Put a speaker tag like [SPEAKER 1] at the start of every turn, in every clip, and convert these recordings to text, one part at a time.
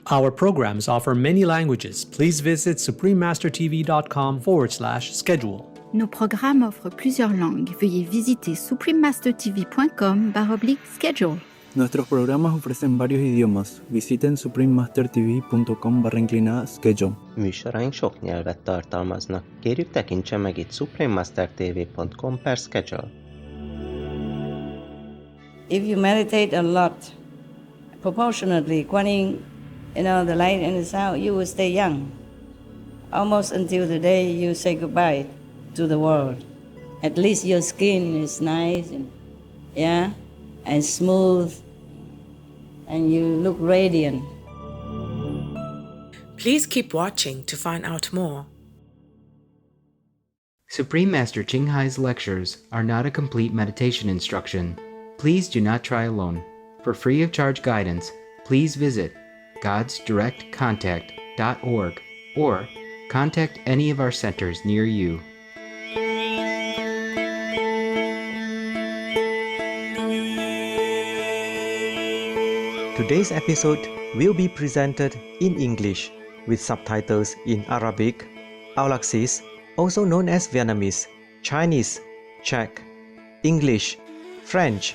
[SPEAKER 1] Our programs offer many languages. Please visit suprememastertv.com/schedule.
[SPEAKER 2] Nos programmes offrent plusieurs langues. Veuillez visiter suprememastertv.com/schedule.
[SPEAKER 3] Nuestros programas ofrecen varios idiomas. Visiten suprememastertv.com/schedule.
[SPEAKER 4] Műsoraink sok nyelvet tartalmaznak. Kérjük, tekintse meg itt suprememastertv.com/schedule.
[SPEAKER 5] If you meditate a lot, proportionately, according the light and the sound, you will stay young. Almost until the day you say goodbye to the world. At least your skin is nice and smooth, and you look radiant.
[SPEAKER 6] Please keep watching to find out more.
[SPEAKER 7] Supreme Master Ching Hai's lectures are not a complete meditation instruction. Please do not try alone. For free of charge guidance, please visit godsdirectcontact.org or contact any of our centers near you.
[SPEAKER 4] Today's episode will be presented in English with subtitles in Arabic, Aulaxis, also known as Vietnamese, Chinese, Czech, English, French,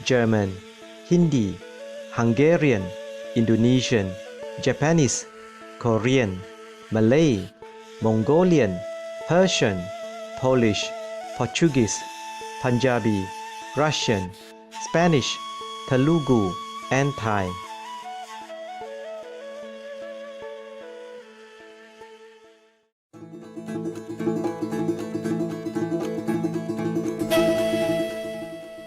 [SPEAKER 4] German, Hindi, Hungarian, Indonesian, Japanese, Korean, Malay, Mongolian, Persian, Polish, Portuguese, Punjabi, Russian, Spanish, Telugu, and Thai.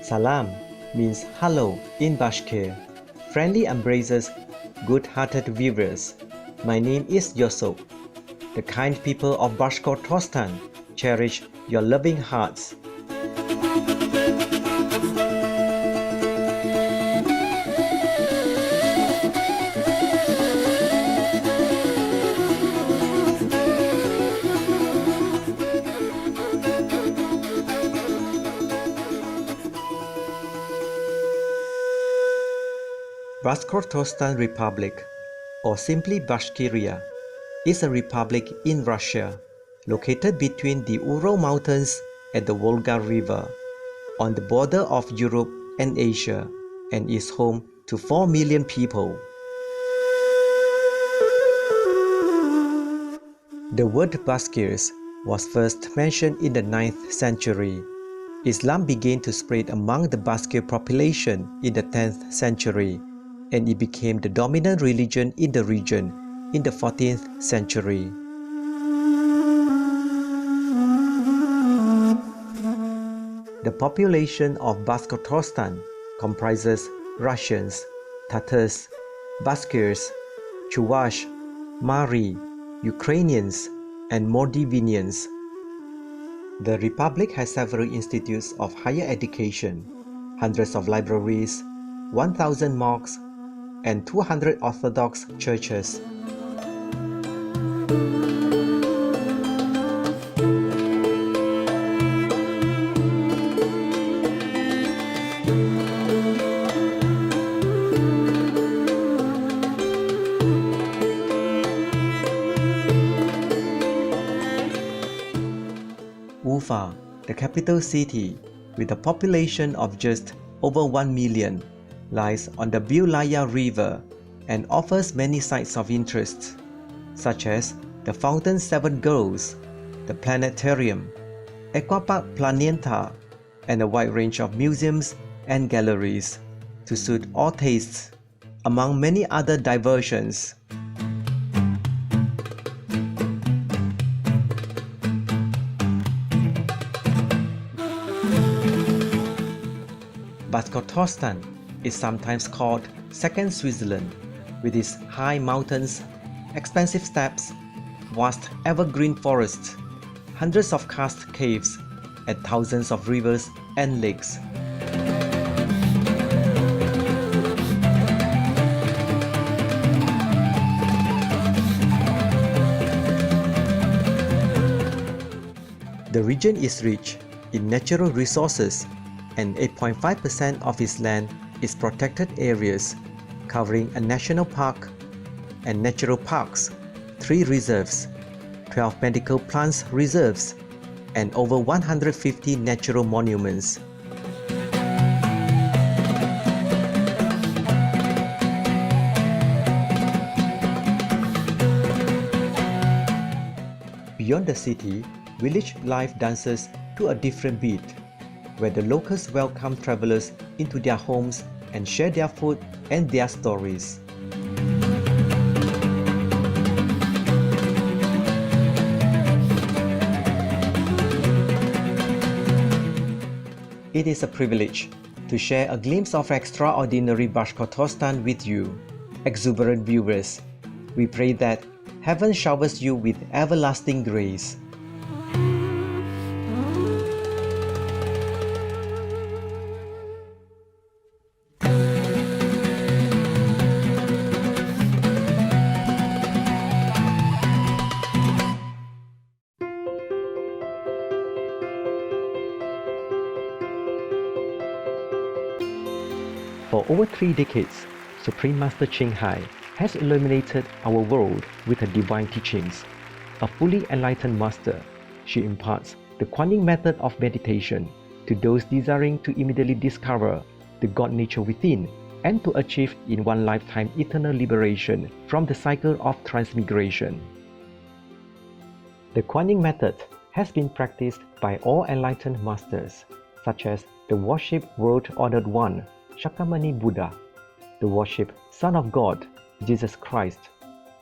[SPEAKER 4] Salam means hello in Bashkir. Friendly embraces, good-hearted viewers. My name is Yusuf. The kind people of Bashkortostan cherish your loving hearts. Bashkortostan Republic, or simply Bashkiria, is a republic in Russia, located between the Ural Mountains and the Volga River, on the border of Europe and Asia, and is home to 4 million people. The word Bashkirs was first mentioned in the 9th century. Islam began to spread among the Bashkir population in the 10th century, and it became the dominant religion in the region in the 14th century. The population of Bashkortostan comprises Russians, Tatars, Bashkirs, Chuvash, Mari, Ukrainians, and Moldavians. The republic has several institutes of higher education, hundreds of libraries, 1,000 mosques, and 200 Orthodox churches. Ufa, the capital city, with a population of just over 1 million, lies on the Beulaya River and offers many sites of interest, such as the Fountain Seven Girls, the Planetarium, Aquapark Planeta, and a wide range of museums and galleries to suit all tastes, among many other diversions. Bashkortostan is sometimes called Second Switzerland, with its high mountains, expansive steppes, vast evergreen forests, hundreds of karst caves, and thousands of rivers and lakes. The region is rich in natural resources, and 8.5% of its land is protected areas, covering a national park, and natural parks, 3 reserves, 12 medical plants reserves, and over 150 natural monuments. Beyond the city, village life dances to a different beat, where the locals welcome travelers into their homes and share their food and their stories. It is a privilege to share a glimpse of extraordinary Bashkortostan with you, exuberant viewers. We pray that Heaven showers you with everlasting grace. For over 3 decades, Supreme Master Ching Hai has illuminated our world with her divine teachings. A fully enlightened master, she imparts the Kuan Yin method of meditation to those desiring to immediately discover the God nature within and to achieve in one lifetime eternal liberation from the cycle of transmigration. The Kuan Yin method has been practiced by all enlightened masters, such as the worship World Honored One, Shakyamuni Buddha, the worship Son of God, Jesus Christ,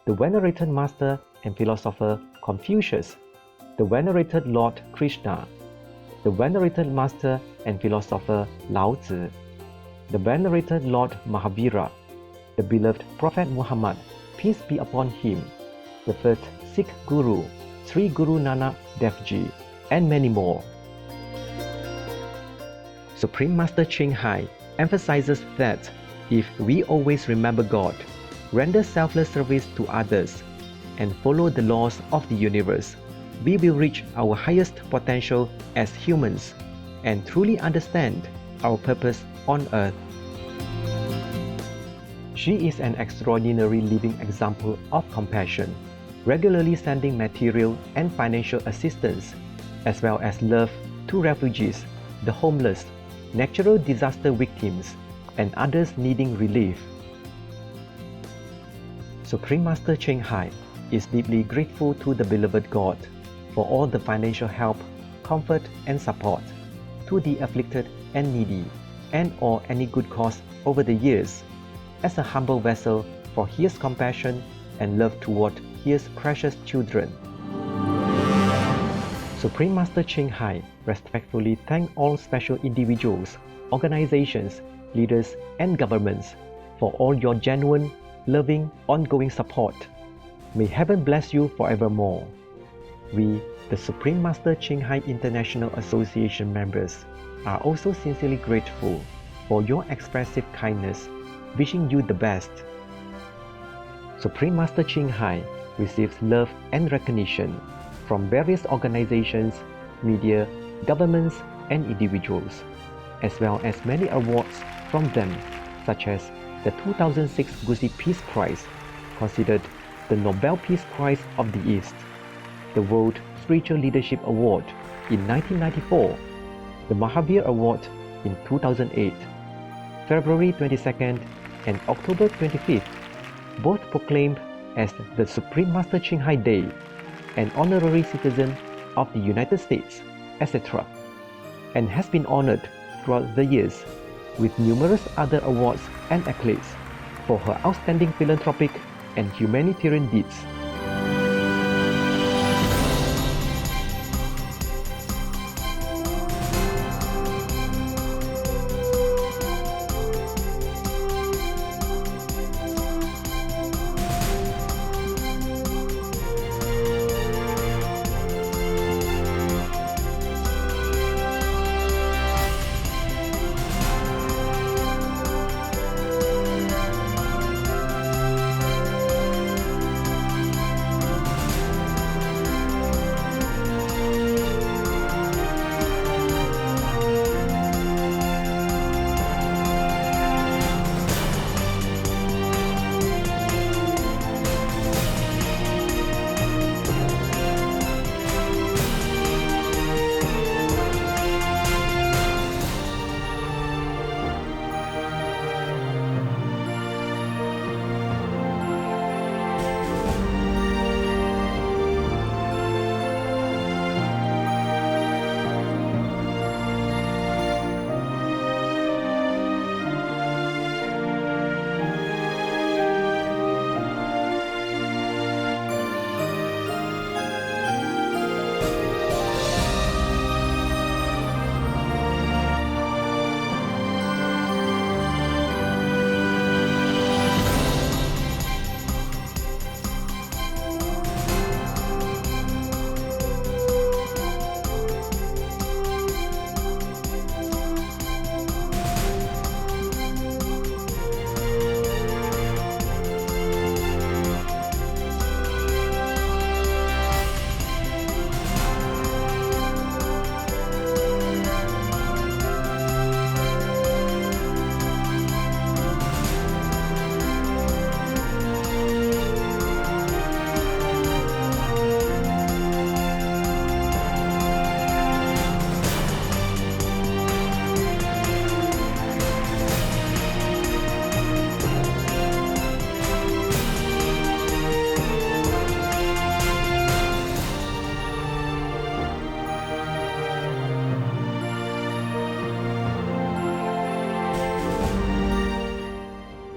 [SPEAKER 4] the venerated master and philosopher Confucius, the venerated Lord Krishna, the venerated master and philosopher Lao Tzu, the venerated Lord Mahavira, the beloved Prophet Muhammad, peace be upon him, the first Sikh Guru, Sri Guru Nanak Dev Ji, and many more. Supreme Master Ching Hai emphasizes that if we always remember God, render selfless service to others, and follow the laws of the universe, we will reach our highest potential as humans and truly understand our purpose on earth. She is an extraordinary living example of compassion, regularly sending material and financial assistance, as well as love to refugees, the homeless, natural disaster victims, and others needing relief. Supreme Master Ching Hai is deeply grateful to the beloved God for all the financial help, comfort, and support to the afflicted and needy, and or any good cause over the years, as a humble vessel for His compassion and love toward His precious children. Supreme Master Ching Hai respectfully thank all special individuals, organizations, leaders, and governments for all your genuine, loving, ongoing support. May Heaven bless you forevermore. We, the Supreme Master Ching Hai International Association members, are also sincerely grateful for your expressive kindness, wishing you the best. Supreme Master Ching Hai receives love and recognition from various organizations, media, governments, and individuals, as well as many awards from them, such as the 2006 Gusi Peace Prize, considered the Nobel Peace Prize of the East, the World Spiritual Leadership Award in 1994, the Mahavira Award in 2008, February 22nd and October 25th, both proclaimed as the Supreme Master Ching Hai Day, an honorary citizen of the United States, etc., and has been honored throughout the years with numerous other awards and accolades for her outstanding philanthropic and humanitarian deeds.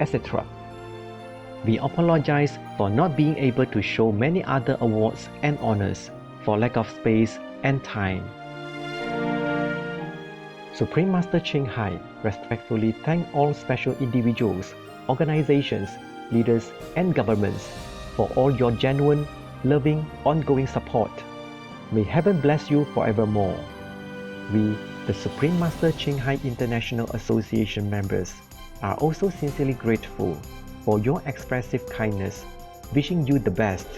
[SPEAKER 4] etc. We apologize for not being able to show many other awards and honors for lack of space and time. Supreme Master Ching Hai respectfully thank all special individuals, organizations, leaders, and governments for all your genuine, loving, ongoing support. May heaven bless you forevermore. We, the Supreme Master Ching Hai International Association members, are also sincerely grateful for your expressive kindness, wishing you the best.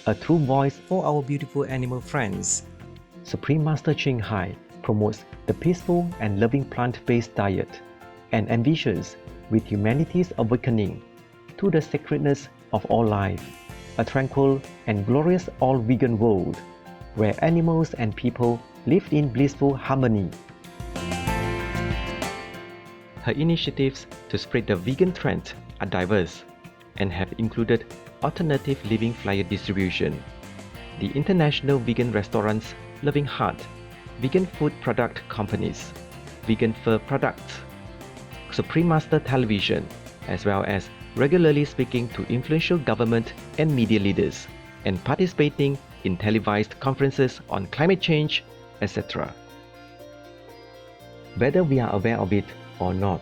[SPEAKER 4] A true voice for our beautiful animal friends, Supreme Master Ching Hai promotes the peaceful and loving plant-based diet and envisions with humanity's awakening to the sacredness of all life, a tranquil and glorious all-vegan world where animals and people live in blissful harmony. Her initiatives to spread the vegan trend are diverse and have included alternative living flyer distribution, the International Vegan Restaurants Loving Heart, vegan food product companies, vegan fur products, Supreme Master Television, as well as regularly speaking to influential government and media leaders and participating in televised conferences on climate change, etc. Whether we are aware of it or not,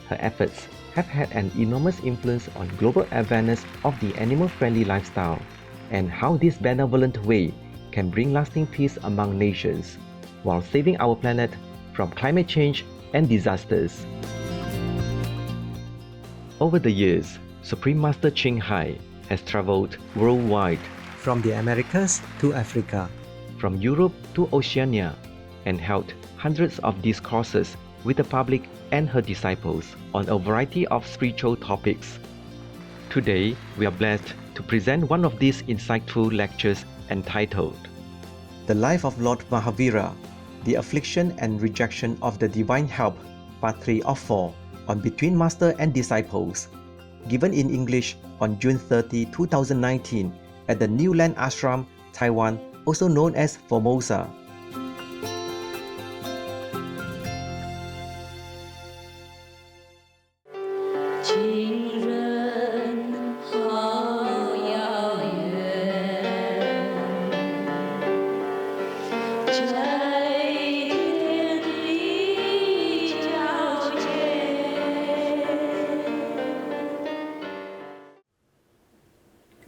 [SPEAKER 4] her efforts have had an enormous influence on global awareness of the animal-friendly lifestyle and how this benevolent way can bring lasting peace among nations while saving our planet from climate change and disasters. Over the years, Supreme Master Ching Hai has traveled worldwide, from the Americas to Africa, from Europe to Oceania, and held hundreds of discourses with the public and her disciples on a variety of spiritual topics. Today, we are blessed to present one of these insightful lectures entitled The Life of Lord Mahavira, the Affliction and Rejection of the Divine Help, Part 3 of 4, on Between Master and Disciples, given in English on June 30, 2019 at the New Land Ashram, Taiwan, also known as Formosa.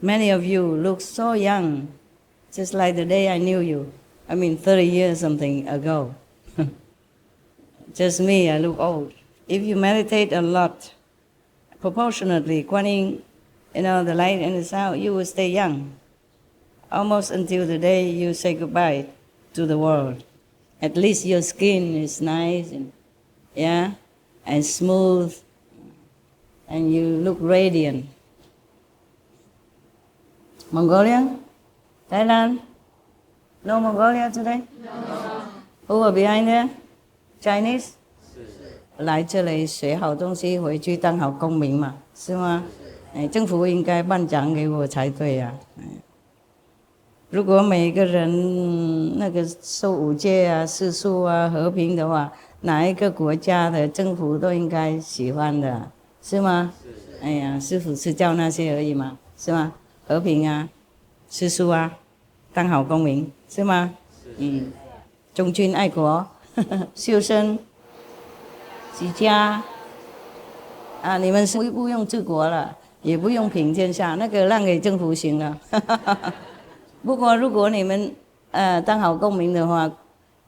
[SPEAKER 5] Many of you look so young, just like the day I knew you. 30 years something ago. Just me, I look old. If you meditate a lot, proportionately, quantity, the light and the sound, you will stay young. Almost until the day you say goodbye to the world. At least your skin is nice and smooth, and you look radiant. Mongolia? Thailand? No Mongolia today? No. Who are behind there? Chinese? 来这里学好东西，回去当好公民嘛，是吗？政府应该颁奖给我才对呀。如果每个人那个受五戒啊、世俗啊、和平的话，哪一个国家的政府都应该喜欢的，是吗？哎呀，师父是教那些而已嘛，是吗？和平啊，世俗啊，当好公民，是吗？忠君爱国，修身齐家啊，你们是不用治国了，也不用平天下，那个让给政府行了。不过如果你们当好公民的话，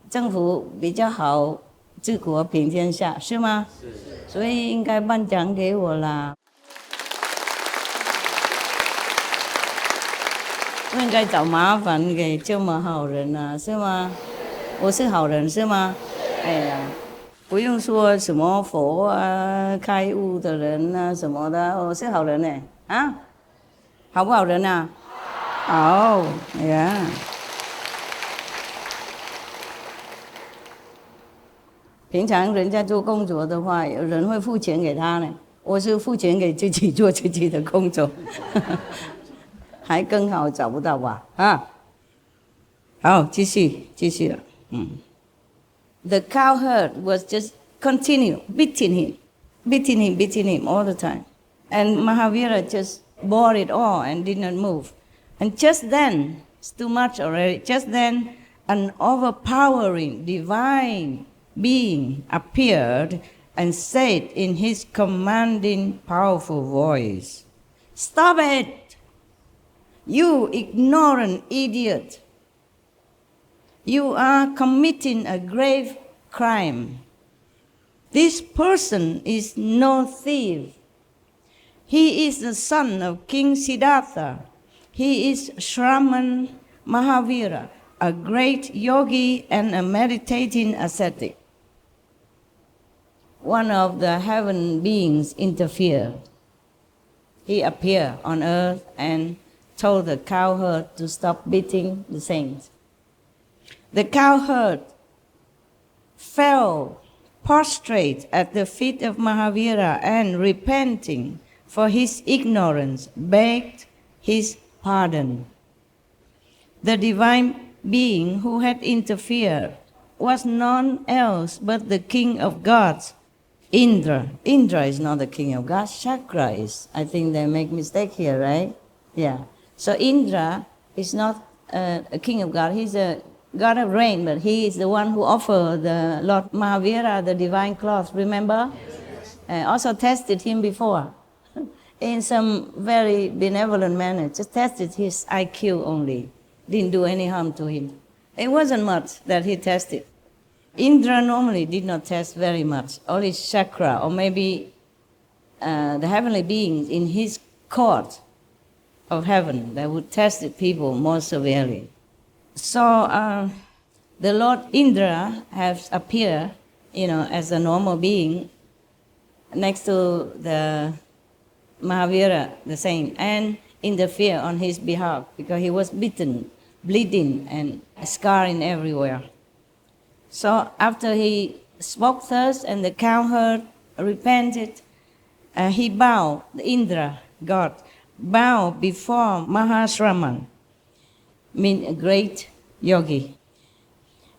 [SPEAKER 5] 政府比较好治国平天下，是吗？是。所以应该颁奖给我啦。不应该找麻烦给这么好人啊，是吗？我是好人是吗？哎呀，不用说什么佛啊、开悟的人啊什么的，我是好人呢。啊，好不好人啊？好，哎呀。平常人家做工作的话，有人会付钱给他呢，我是付钱给自己做自己的工作。还更好，找不到吧？啊，好，继续了。The cowherd was just continue beating him beating him all the time. And Mahavira just bore it all and did not move. And just then, it's too much already, just then an overpowering divine being appeared and said in his commanding, powerful voice, "Stop it! You ignorant idiot! You are committing a grave crime. This person is no thief. He is the son of King Siddhartha. He is Shraman Mahavira, a great yogi and a meditating ascetic." One of the heaven beings interfered. He appeared on earth and told the cowherd to stop beating the saints. The cowherd fell prostrate at the feet of Mahavira and, repenting for his ignorance, begged his pardon. The divine being who had interfered was none else but the king of gods, Indra. Indra is not the king of gods, Chakra is. I think they make mistake here, right? Yeah. So Indra is not a king of God. He's a god of rain, but he is the one who offered the Lord Mahavira the divine cloth, remember? Also tested him before in some very benevolent manner. Just tested his IQ only. Didn't do any harm to him. It wasn't much that he tested. Indra normally did not test very much, only Chakra, or maybe the heavenly beings in his court of heaven that would test the people more severely. So the Lord Indra has appeared, as a normal being next to the Mahavira, the same, and interfere on his behalf because he was beaten, bleeding, and scarring everywhere. So after he spoke thus and the cowherd repented, he bowed, the Indra god, bowed before Mahashraman, mean a great yogi.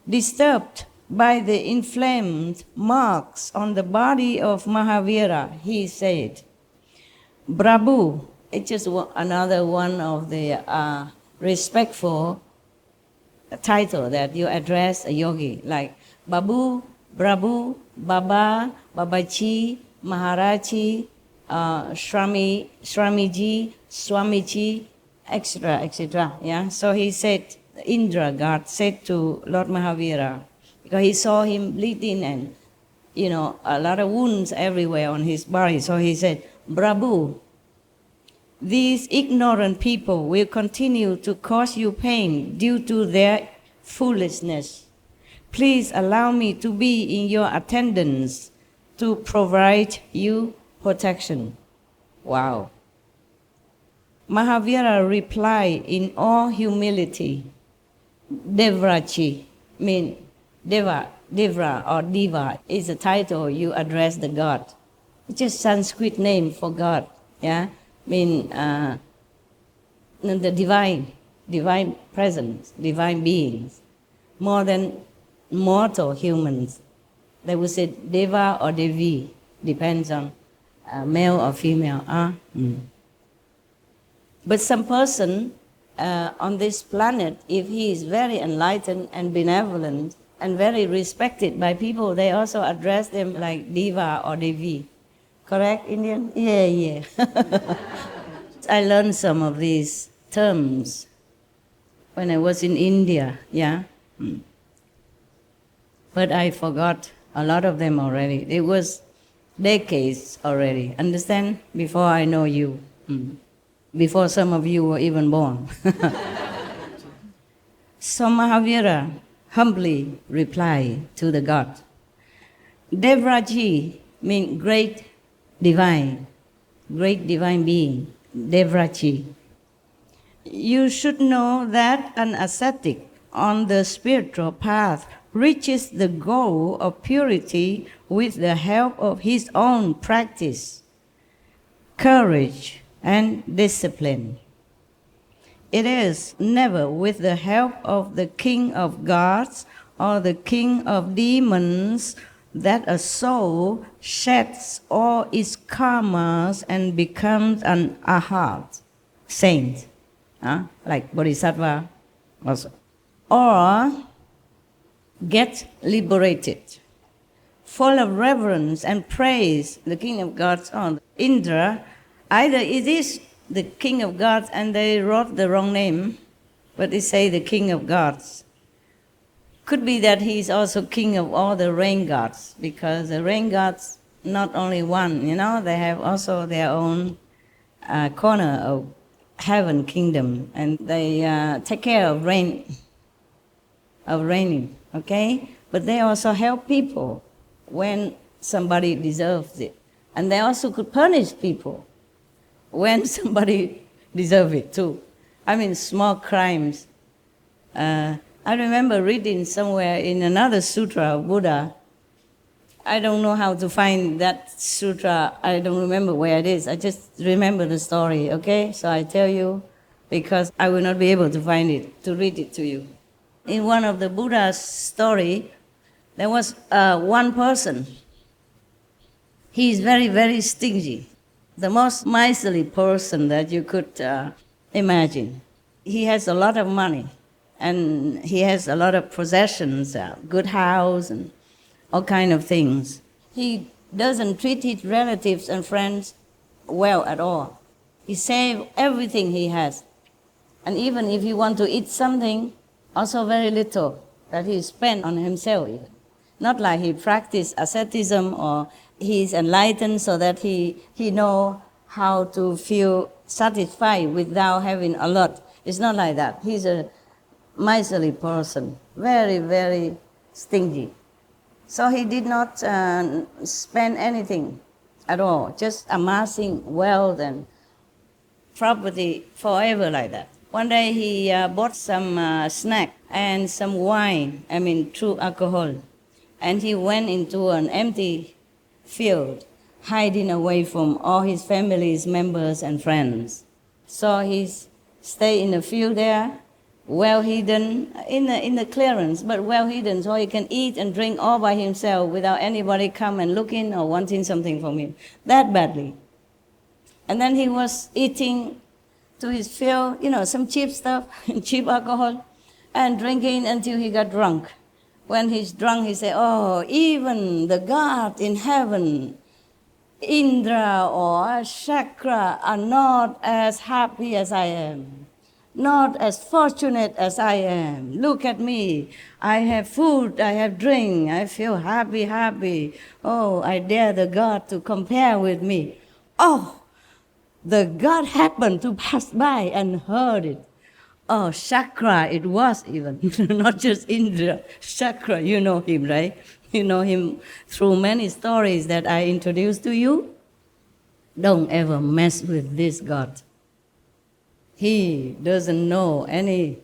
[SPEAKER 5] Disturbed by the inflamed marks on the body of Mahavira, he said, "Prabhu," it's just another one of the respectful title that you address a yogi, like Babu, Prabhu, Baba, Babaji, Maharaji, Shramiji, Swamiji, etc., etc. Yeah. So he said, Indra god said to Lord Mahavira, because he saw him bleeding and a lot of wounds everywhere on his body. So he said, "Prabhu, these ignorant people will continue to cause you pain due to their foolishness. Please allow me to be in your attendance to provide you protection." Wow. Mahavira replied in all humility, "Devrachi," mean Devra or Diva is a title you address the god. It's just Sanskrit name for God, yeah? Mean the divine presence, divine beings, more than mortal humans. They would say Deva or Devi, depends on male or female. But some person on this planet, if he is very enlightened and benevolent and very respected by people, they also address them like Deva or Devi. Correct, Indian? Yeah. I learned some of these terms when I was in India, yeah? But I forgot a lot of them already. It was decades already, understand? Before I know you. Before some of you were even born. So Mahavira humbly replied to the god, "Devraji" means great divine being, Devraji. "You should know that an ascetic on the spiritual path reaches the goal of purity with the help of his own practice, courage, and discipline. It is never with the help of the king of gods or the king of demons that a soul sheds all its karmas and becomes an arhat, saint, like bodhisattva also, or get liberated, full of reverence and praise the king of gods on Indra. Either it is the king of gods and they wrote the wrong name, but they say the king of gods. Could be that he is also king of all the rain gods, because the rain gods, not only one, they have also their own corner of heaven kingdom, and they take care of raining, okay? But they also help people when somebody deserves it. And they also could punish people when somebody deserves it too. I mean, small crimes. I remember reading somewhere in another sutra of Buddha. I don't know how to find that sutra. I don't remember where it is. I just remember the story, okay? So I tell you, because I will not be able to find it, to read it to you. In one of the Buddha's story, there was one person. He is very, very stingy. The most miserly person that you could imagine. He has a lot of money, and he has a lot of possessions, good house, and all kind of things. He doesn't treat his relatives and friends well at all. He saves everything he has. And even if he wants to eat something, also very little that he spends on himself even. Not like he practices asceticism or he's enlightened so that he knows how to feel satisfied without having a lot. It's not like that. He's a miserly person, very, very stingy. So he did not spend anything at all, just amassing wealth and property forever like that. One day he bought some snack and some wine, true alcohol. And he went into an empty field, hiding away from all his family's members and friends. So he stayed in the field there, well hidden, in the clearance, but well hidden, so he can eat and drink all by himself without anybody come and looking or wanting something from him, that badly. And then he was eating to his fill, some cheap stuff, cheap alcohol, and drinking until he got drunk. When he's drunk, he said, oh, even the God in heaven, Indra or Chakra, are not as happy as I am, not as fortunate as I am. Look at me. I have food, I have drink, I feel happy. Oh, I dare the God to compare with me. Oh, the God happened to pass by and heard it. Oh, Chakra, it was even, not just Indra. Chakra, you know him, right? You know him through many stories that I introduced to you. Don't ever mess with this God. He doesn't know any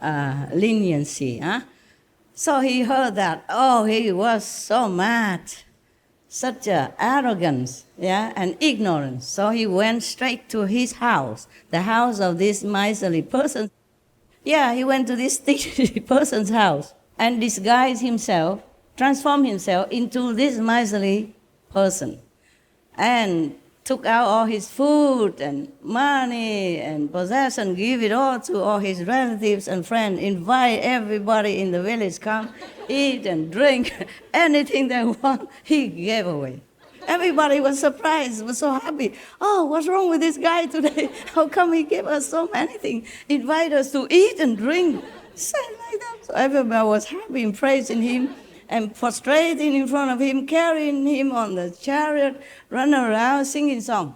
[SPEAKER 5] leniency. So he heard that. Oh, he was so mad. Such arrogance, and ignorance. So he went straight to his house, the house of this miserly person. Yeah, he went to this stingy person's house and disguised himself, transformed himself into this miserly person, and took out all his food and money and possession, give it all to all his relatives and friends, invite everybody in the village, come eat and drink, anything they want, he gave away. Everybody was surprised, was so happy. Oh, what's wrong with this guy today? How come he gave us so many things? Invite us to eat and drink. Say like that. So everybody was happy and praising him and prostrating in front of him, carrying him on the chariot, running around singing song.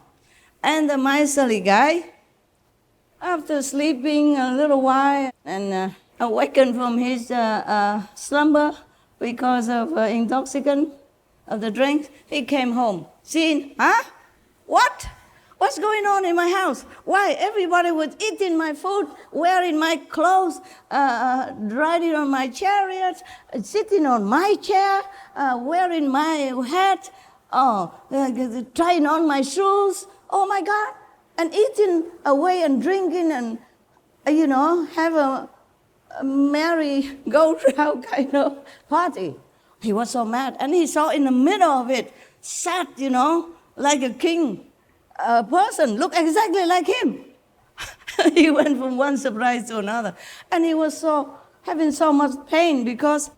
[SPEAKER 5] And the miserly guy, after sleeping a little while and awakened from his slumber because of intoxicant of the drink, he came home. Seeing, what? What's going on in my house? Why? Everybody was eating my food, wearing my clothes, riding on my chariot, sitting on my chair, wearing my hat, trying on my shoes. Oh my God. And eating away and drinking and, have a merry go-round kind of party. He was so mad. And he saw in the middle of it, sat, like a king, a person, looked exactly like him. He went from one surprise to another. And he was having so much pain because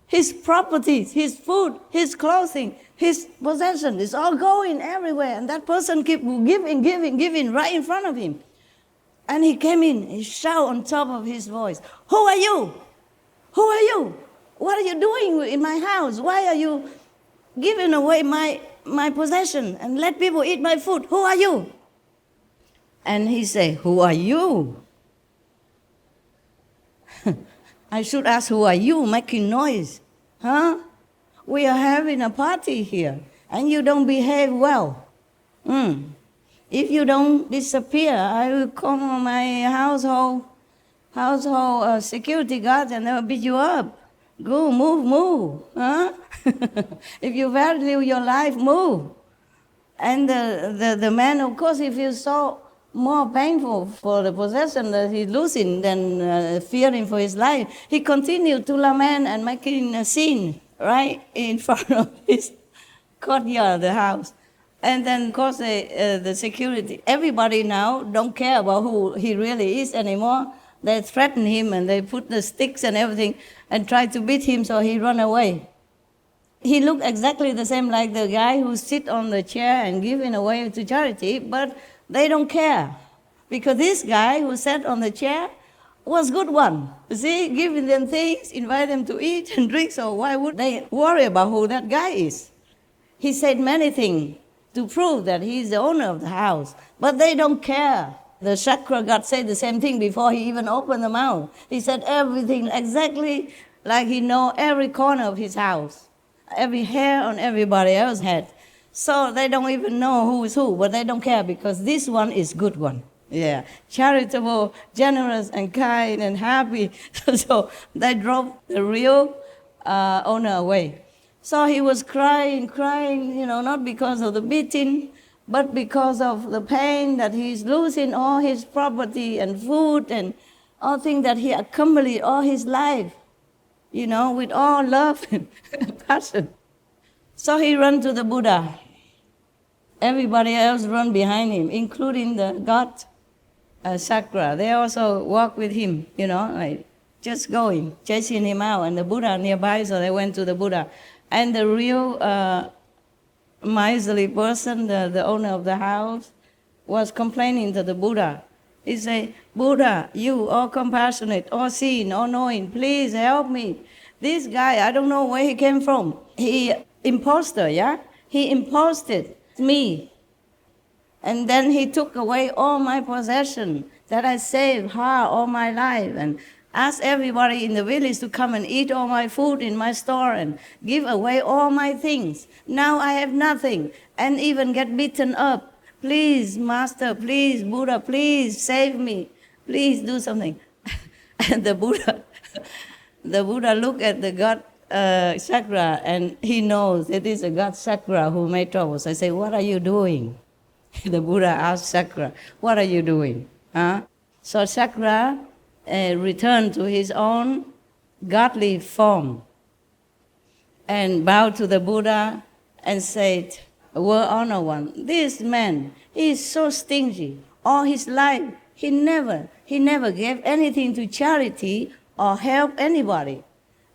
[SPEAKER 5] his properties, his food, his clothing, his possession is all going everywhere. And that person kept giving right in front of him. And he came in, he shouted on top of his voice, "Who are you? Who are you? What are you doing in my house? Why are you giving away my possession and let people eat my food? Who are you?" And he said, "Who are you?" I should ask, who are you making noise? Huh? We are having a party here, and you don't behave well. If you don't disappear, I will call my household security guards and they will beat you up. Go, move, huh? If you value your life, move. And the man, of course, he feels so more painful for the possession that he's losing than fearing for his life. He continued to lament and making a scene right in front of his courtyard, the house. And then, of course, the security, everybody now don't care about who he really is anymore. They threaten him and they put the sticks and everything and try to beat him, so he run away. He looked exactly the same like the guy who sit on the chair and giving away to charity, but they don't care. Because this guy who sat on the chair was good one. You see, giving them things, invite them to eat and drink, so why would they worry about who that guy is? He said many things to prove that he's the owner of the house, but they don't care. The chakra god said the same thing before he even opened the mouth. He said everything exactly like he know every corner of his house, every hair on everybody else's head. So they don't even know who is who, but they don't care because this one is good one. Yeah, charitable, generous, and kind, and happy. So they drove the real owner away. So he was crying, not because of the beating, but because of the pain that he's losing all his property and food and all things that he accumulated all his life, with all love and passion. So he ran to the Buddha. Everybody else ran behind him, including the god Sakra. They also walked with him, like just going, chasing him out. And the Buddha nearby, so they went to the Buddha. And the real miserly person, the owner of the house, was complaining to the Buddha. He said, "Buddha, you all compassionate, all seeing, all knowing, please help me. This guy, I don't know where he came from. He impostor, yeah? He imposted me. And then he took away all my possession that I saved hard all my life and asked everybody in the village to come and eat all my food in my store and give away all my things. Now I have nothing and even get beaten up. Please, Master, please, Buddha, please save me. Please do something." And the Buddha looked at the god Sakra, and he knows it is a god Sakra who made trouble. So I say, "What are you doing?" The Buddha asked Sakra, "What are you doing?" Huh? So Sakra returned to his own godly form and bowed to the Buddha and said, "World Honor One, this man, he is so stingy. All his life, he never gave anything to charity or help anybody.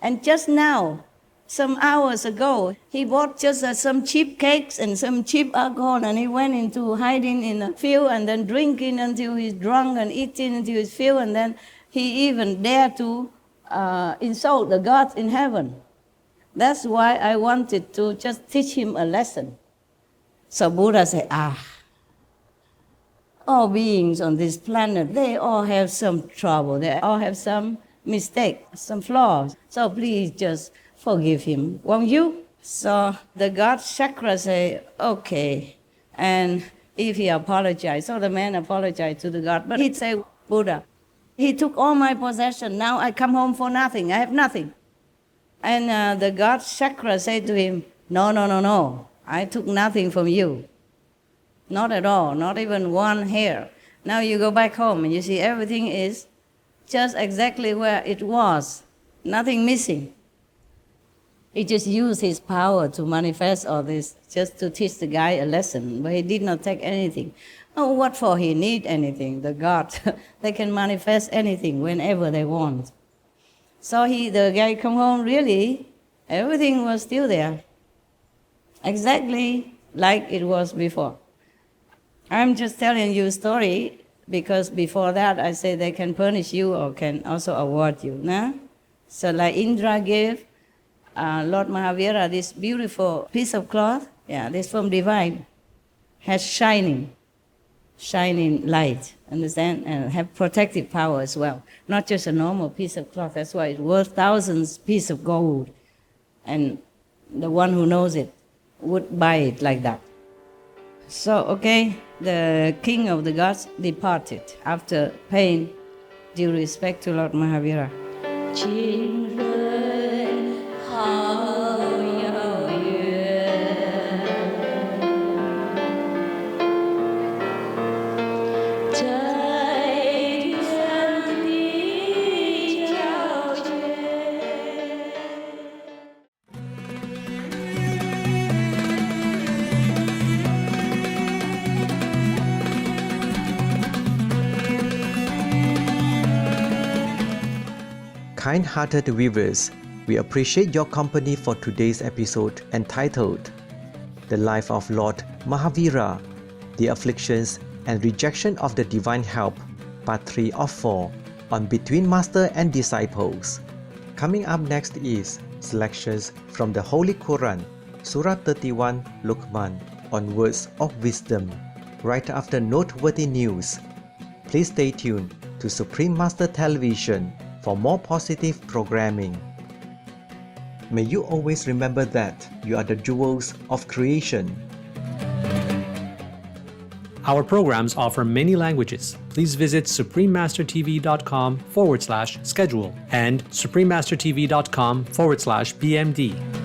[SPEAKER 5] And just now, some hours ago, he bought just some cheap cakes and some cheap alcohol, and he went into hiding in a field and then drinking until he's drunk and eating until he's filled, and then he even dared to insult the gods in heaven. That's why I wanted to just teach him a lesson." So Buddha said, all beings on this planet, they all have some trouble. They all have some mistake, some flaws. So please just forgive him, won't you? So the god Chakra said, "Okay." And if he apologized, so the man apologized to the god. But he said, "Buddha, he took all my possession. Now I come home for nothing. I have nothing." And the god Chakra said to him, No. I took nothing from you. Not at all, not even one hair. Now you go back home and you see everything is just exactly where it was, nothing missing. He just used his power to manifest all this, just to teach the guy a lesson, but he did not take anything. Oh, what for he need anything? The God, they can manifest anything whenever they want. So the guy come home, really, everything was still there. Exactly like it was before. I'm just telling you a story because before that I say they can punish you or can also award you. Nah? So like Indra gave Lord Mahavira this beautiful piece of cloth. Yeah, this from divine. Has shining light, understand? And have protective power as well. Not just a normal piece of cloth. That's why it's worth thousands pieces of gold. And the one who knows it would buy it like that. So, okay, the king of the gods departed after paying due respect to Lord Mahavira.
[SPEAKER 4] Kind-hearted viewers, we appreciate your company for today's episode entitled The Life of Lord Mahavira, The Afflictions and Rejection of the Divine Help, Part 3 of 4 on Between Master and Disciples. Coming up next is selections from the Holy Quran, Surah 31, Luqman, on words of wisdom. Right after noteworthy news, please stay tuned to Supreme Master Television for more positive programming. May you always remember that you are the jewels of creation.
[SPEAKER 1] Our programs offer many languages. Please visit suprememastertv.com/schedule and suprememastertv.com/BMD.